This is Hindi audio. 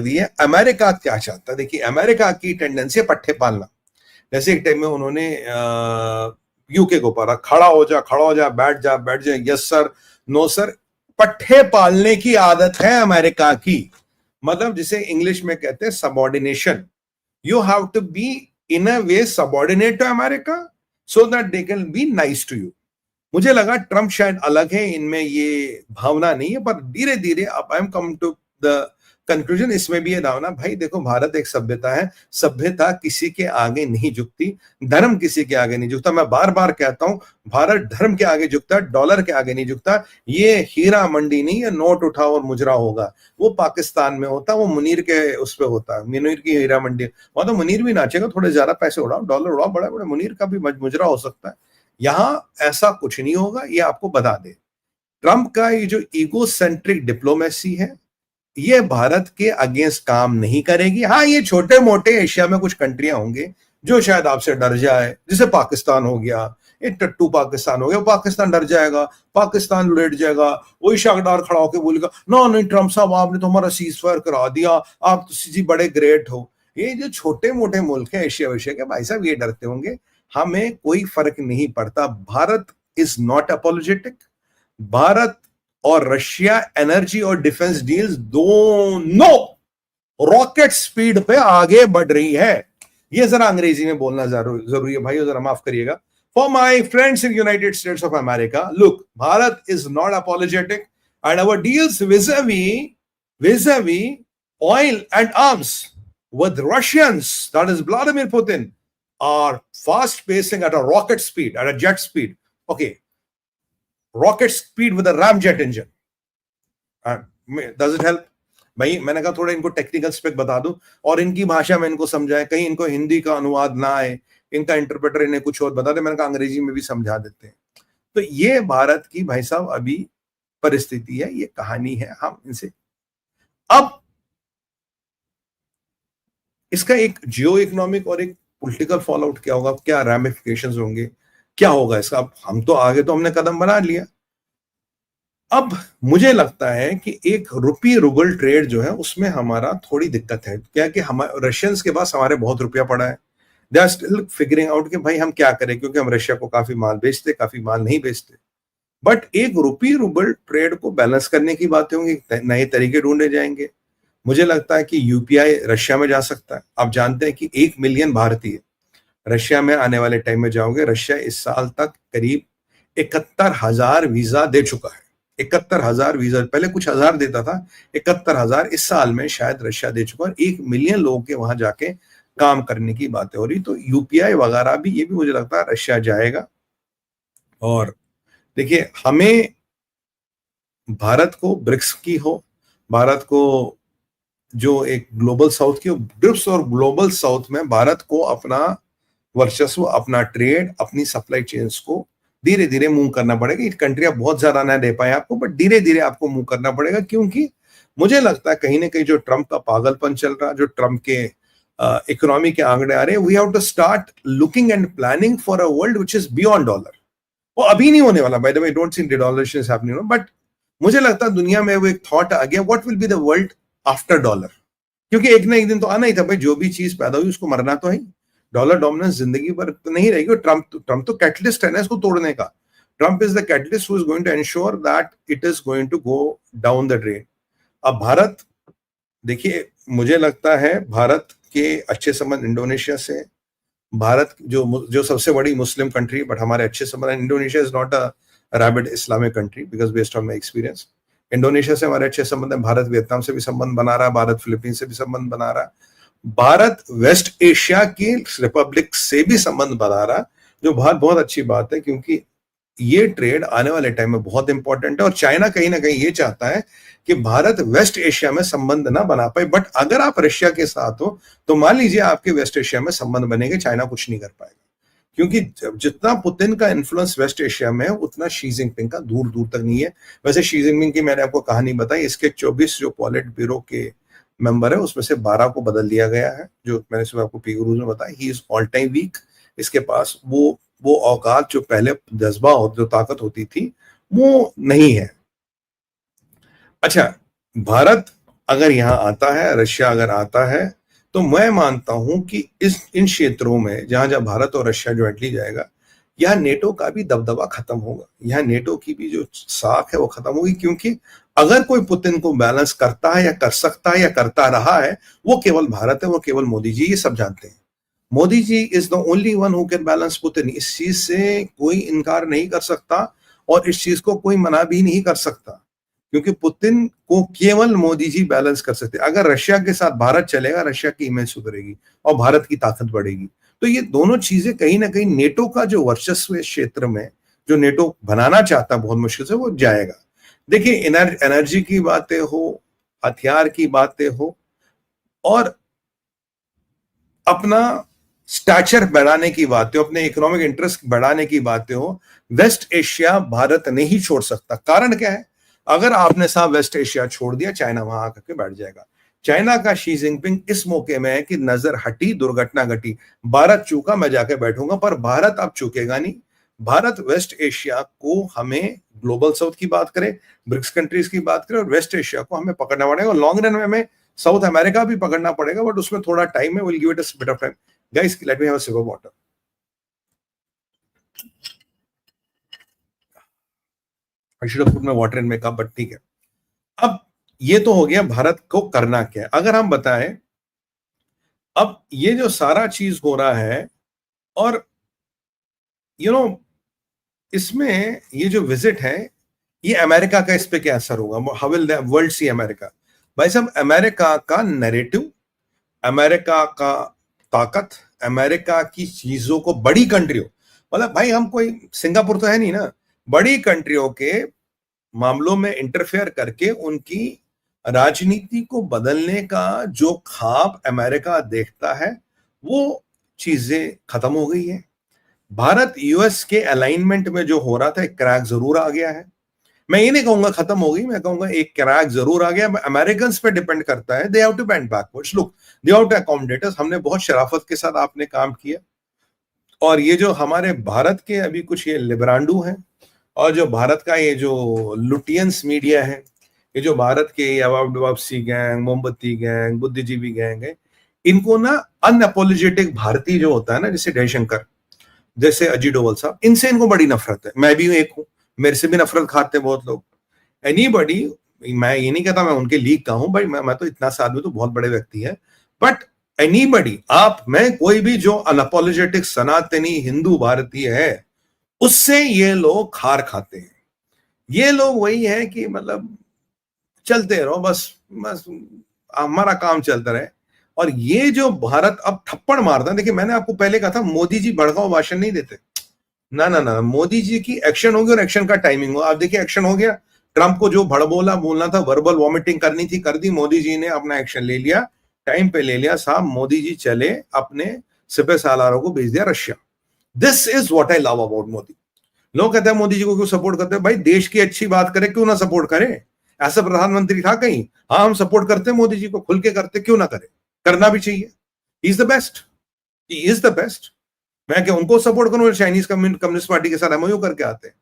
दिए। अमेरिका क्या चाहता है? देखिए, अमेरिका की टेंडेंसी है पट्टे पालना। जैसे एक टाइम में उन्होंने यूके को पारा, खड़ा हो जा, बैठ जा, यस सर, नो सर। पट्टे पालने की आदत है अमेरिका की, मतलब जिसे इंग्लिश में कहते हैं subordination. You have to be in a way subordinate to America so that they can be nice to you. मुझे लगा ट्रंप शायद अलग है, इनमें ये भावना नहीं है, पर धीरे धीरे अब I am come to the conclusion, इसमें भी ये भावना, भाई देखो भारत एक सभ्यता है, सभ्यता किसी के आगे नहीं झुकती, धर्म किसी के आगे नहीं झुकता। मैं बार बार कहता हूं, भारत धर्म के आगे झुकता, डॉलर के आगे नहीं झुकता। ये हीरा मंडी नहीं है, नोट उठाओ और मुजरा होगा, वो पाकिस्तान में होता, वो मुनीर के उस पे होता, मुनीर की हीरा मंडी, वहां तो मुनीर भी नाचेगा, थोड़े ज्यादा पैसे उड़ाओ, डॉलर उड़ाओ, बड़ा बड़ा मुनीर का भी मुजरा हो सकता है। यहां ऐसा कुछ नहीं होगा, ये आपको बता दे। ट्रंप का ये जो ईगो सेंट्रिक डिप्लोमेसी है, ये भारत के अगेंस्ट काम नहीं करेगी। हाँ, ये छोटे मोटे एशिया में कुछ कंट्रियां होंगे जो शायद आपसे डर जाए, जैसे पाकिस्तान हो गया, ये टट्टू पाकिस्तान हो गया, पाकिस्तान डर जाएगा, पाकिस्तान लेट जाएगा, वही शाकदार खड़ा होकर बोलेगा ना नहीं ट्रंप साहब आपने तो हमारा सीज फायर करा दिया, आप तो जी बड़े ग्रेट हो। ये जो छोटे मोटे मुल्क है एशिया वेशिया के, भाई साहब ये डरते होंगे, हमें कोई फर्क नहीं पड़ता। Bharat is not apologetic. Bharat और रशिया एनर्जी और डिफेंस डील्स दोनों रॉकेट स्पीड पे आगे बढ़ रही है। ये जरा अंग्रेजी में बोलना जरूरी है भाई, जरा माफ करिएगा। For my friends in United States of America, look, Bharat is not apologetic and our deals vis-a-vis oil and arms with Russians, that is Vladimir Putin, are fast pacing at a rocket speed, at a jet speed. Okay, rocket speed with a ramjet engine. Does it help? भाई मैंने कहा थोड़ा इनको टेक्निकल स्पेक बता दूं और इनकी भाषा में इनको समझाए, कहीं इनको हिंदी का अनुवाद ना आए, इनका इंटरप्रेटर इन्हें कुछ और बता दे। मैंने कहा अंग्रेजी में भी समझा देते हैं। तो ये भारत की भाई साहब अभी परिस्थिति है, ये कहानी है। हम इनसे अब इसका एक जियो इकोनॉमिक और एक पॉलिटिकल फॉलोआउट क्या होगा, क्या रैमिफिकेशंस होंगे, क्या होगा इसका। अब हम तो आगे तो हमने कदम बना लिया। अब मुझे लगता है कि एक रुपी रूबल ट्रेड जो है उसमें हमारा थोड़ी दिक्कत है। क्या कि हमारे रशियंस के पास हमारे बहुत रुपया पड़ा है, they are still figuring out कि भाई हम क्या करें, क्योंकि हम रशिया को काफी माल बेचते, काफी माल नहीं बेचते। बट एक रुपी रूबल ट्रेड को बैलेंस करने की बातें होंगी, नए तरीके ढूंढे जाएंगे। मुझे लगता है कि यूपीआई रशिया में जा सकता है। आप जानते हैं कि 1 मिलियन भारतीय रशिया में आने वाले टाइम में जाओगे। रशिया इस साल तक करीब 71,000 वीजा दे चुका है। 71,000 वीजा, पहले कुछ हजार देता था, 71,000 इस साल में शायद रशिया दे चुका है। 1 मिलियन लोगों के वहां जाके काम करने की बातें हो रही। तो यूपीआई वगैरह भी, ये भी मुझे लगता है रशिया जाएगा। और देखिए, हमें भारत को ब्रिक्स की हो, भारत को जो एक ग्लोबल साउथ की, ब्रिक्स और ग्लोबल साउथ में भारत को अपना वर्चस्व, अपना ट्रेड, अपनी सप्लाई चेन्स को धीरे धीरे मूव करना पड़ेगा। ये कंट्री बहुत ज्यादा ना दे पाए आपको, बट धीरे धीरे आपको मूव करना पड़ेगा। क्योंकि मुझे लगता है कहीं ना कहीं जो ट्रंप का पागलपन चल रहा, जो ट्रंप के इकोनॉमी के आंकड़े आ रहे हैं, we have to start looking and planning for a world which is beyond dollar. वो अभी नहीं होने वाला, by the way, don't see dollarisation is happening, but मुझे लगता है दुनिया में वो एक थॉट आ गया, what will be the world after dollar. क्योंकि एक ना एक दिन तो आना ही था भाई, जो भी चीज पैदा हुई उसको मरना तो है। डॉलर डोमिनेंस जिंदगी भर तो नहीं रहेगी। ट्रंप तो कैटलिस्ट है ना इसको तोड़ने का। Trump is the catalyst who is going to ensure that it is going to go down the drain. अब भारत, देखिए मुझे लगता है भारत के अच्छे संबंध इंडोनेशिया से, भारत जो सबसे बड़ी मुस्लिम कंट्री, बट हमारे अच्छे संबंध, Indonesia is not a rabid Islamic country because based on my experience. Indonesia से हमारे अच्छे संबंध है, भारत वियतनाम से भी संबंध बना रहा है, भारत फिलीपीन से भी संबंध बना रहा है, भारत वेस्ट एशिया की रिपब्लिक से भी संबंध बना रहा, जो बहुत अच्छी बात है। क्योंकि ये ट्रेड आने वाले टाइम में बहुत इंपॉर्टेंट है। और चाइना कहीं ना कहीं ये चाहता है कि भारत वेस्ट एशिया में संबंध ना बना पाए। बट अगर आप रशिया के साथ हो तो मान लीजिए आपके वेस्ट एशिया में संबंध बनेंगे, चाइना कुछ नहीं कर पाएगा। क्योंकि जितना पुतिन का इन्फ्लुएंस वेस्ट एशिया में है, उतना शी जिनपिंग का दूर दूर तक नहीं है। वैसे शी जिनपिंग की मैंने आपको कहानी बताई, इसके 24 जो पॉलिट ब्यूरो के मेंबर है उसमें से 12 को बदल दिया गया है। जो मैंने सुबह आपको पीगुरूज में बताया, he is all time weak. इसके पास वो औकात, जो पहले जज्बा और जो ताकत होती थी, वो नहीं है। अच्छा, भारत अगर यहाँ आता है, रशिया अगर आता है, तो मैं मानता हूं कि इन क्षेत्रों में जहां जहां भारत और रशिया ज्वाइंटली जाएगा, यहाँ नेटो का भी दबदबा खत्म होगा, यहाँ नेटो की भी जो साख है वो खत्म होगी, क्योंकि अगर कोई पुतिन को बैलेंस करता है या कर सकता है या करता रहा है, वो केवल भारत है, वो केवल मोदी जी, ये सब जानते हैं। Modi ji is the only one who can balance Putin, इस चीज से कोई इनकार नहीं कर सकता और इस चीज को कोई मना भी नहीं कर सकता, क्योंकि पुतिन को केवल मोदी जी बैलेंस कर सकते। अगर रशिया के साथ भारत चलेगा, रशिया की इमेज सुधरेगी और भारत की ताकत बढ़ेगी। तो ये दोनों चीजें कहीं ना कहीं नेटो का जो वर्चस्व है क्षेत्र में, जो नेटो बनाना चाहता बहुत मुश्किल से, वो जाएगा। देखिए, एनर्जी की बातें हो, हथियार की बातें हो, और अपना स्टैचर बढ़ाने की बातें हो, अपने इकोनॉमिक इंटरेस्ट बढ़ाने की बातें हो, वेस्ट एशिया भारत नहीं छोड़ सकता। कारण क्या है? अगर आपने साहब वेस्ट एशिया छोड़ दिया, चाइना वहां आकर के बैठ जाएगा। चाइना का शी जिनपिंग इस मौके में है कि नजर हटी, दुर्घटना घटी, भारत चूका, मैं जाके बैठूंगा, पर भारत अब चूकेगा नहीं। भारत वेस्ट एशिया को, हमें ग्लोबल साउथ की बात करें, ब्रिक्स कंट्रीज की बात करें, और वेस्ट एशिया को हमें पकड़ना पड़ेगा। लॉन्ग रन में हमें साउथ अमेरिका भी पकड़ना पड़ेगा, बट उसमें थोड़ा टाइम है, will give it a bit of time. Guys, let me have a sip of water. I should have put my water in my cup, but ठीक है। अब ये तो हो गया भारत को करना क्या है। अगर हम बताएं, अब ये जो सारा चीज हो रहा है, और इसमें ये जो विजिट है, ये अमेरिका का इस पे क्या असर होगा? How will the world see America? भाई साहब, अमेरिका का नैरेटिव, अमेरिका का ताकत, अमेरिका की चीजों को, बड़ी कंट्रियों, मतलब भाई हम कोई सिंगापुर तो है नहीं ना, बड़ी कंट्रियों के मामलों में इंटरफेयर करके उनकी राजनीति को बदलने का जो ख्वाब अमेरिका देखता है, वो चीजें खत्म हो गई है। भारत यूएस के अलाइनमेंट में जो हो रहा था, एक क्रैक जरूर आ गया है। मैं ये नहीं कहूंगा खत्म हो गई, मैं कहूंगा एक क्रैक जरूर आ गया। अमेरिकन पे डिपेंड करता है, they have to bend backwards, look, they have to accommodate us. हमने बहुत शराफत के साथ आपने काम किया, और ये जो हमारे भारत के अभी कुछ ये लिबरांडू हैं, और जो भारत का ये जो लुटियंस मीडिया है, ये जो भारत के वापसी गैंग, मोमबत्ती गैंग, बुद्धिजीवी गैंग है, इनको ना अनअपोलोजेटिक भारतीय जो होता है ना, जैसे जयशंकर, जैसे अजीत डोभाल साहब, इनसे इनको बड़ी नफरत है। मैं भी एक हूं, मेरे से भी नफरत खाते हैं बहुत लोग। एनीबडी, मैं ये नहीं कहता मैं उनके लीग का हूं भाई, मैं तो इतना सा आदमी तो बहुत बड़े व्यक्ति है, बट एनीबडी, आप, मैं, कोई भी जो अनअपोलोजेटिक सनातनी हिंदू भारतीय है, उससे ये लोग खार खाते हैं। ये लोग वही है कि मतलब चलते रहो, बस बस हमारा काम चलता रहे। और ये जो भारत अब थप्पड़ मारता है, देखिए मैंने आपको पहले कहा था, मोदी जी भड़काऊ भाषण नहीं देते, ना ना ना, मोदी जी की एक्शन होगी, और एक्शन का टाइमिंग हो। आप देखिए, एक्शन हो गया, ट्रंप को जो भड़बोला बोलना था, वर्बल वॉमिटिंग करनी थी, कर दी, मोदी जी ने अपना एक्शन ले लिया, टाइम पे ले लिया साहब। मोदी जी चले, अपने सिपह सालारों को भेज दिया Russia. This is what I love about Modi. लोग कहते हैं मोदी जी को क्यों सपोर्ट करते हैं? भाई देश की अच्छी बात करे, क्यों ना सपोर्ट करें? ऐसा प्रधानमंत्री था कहीं? हाँ, हम सपोर्ट करते हैं मोदी जी को, खुल के करते, क्यों ना करें? करना भी चाहिए। He is the best, he is the best. मैं क्या उनको सपोर्ट करूं? चाइनीज कम्युनिस्ट पार्टी के साथ एमओयू करके आते हैं।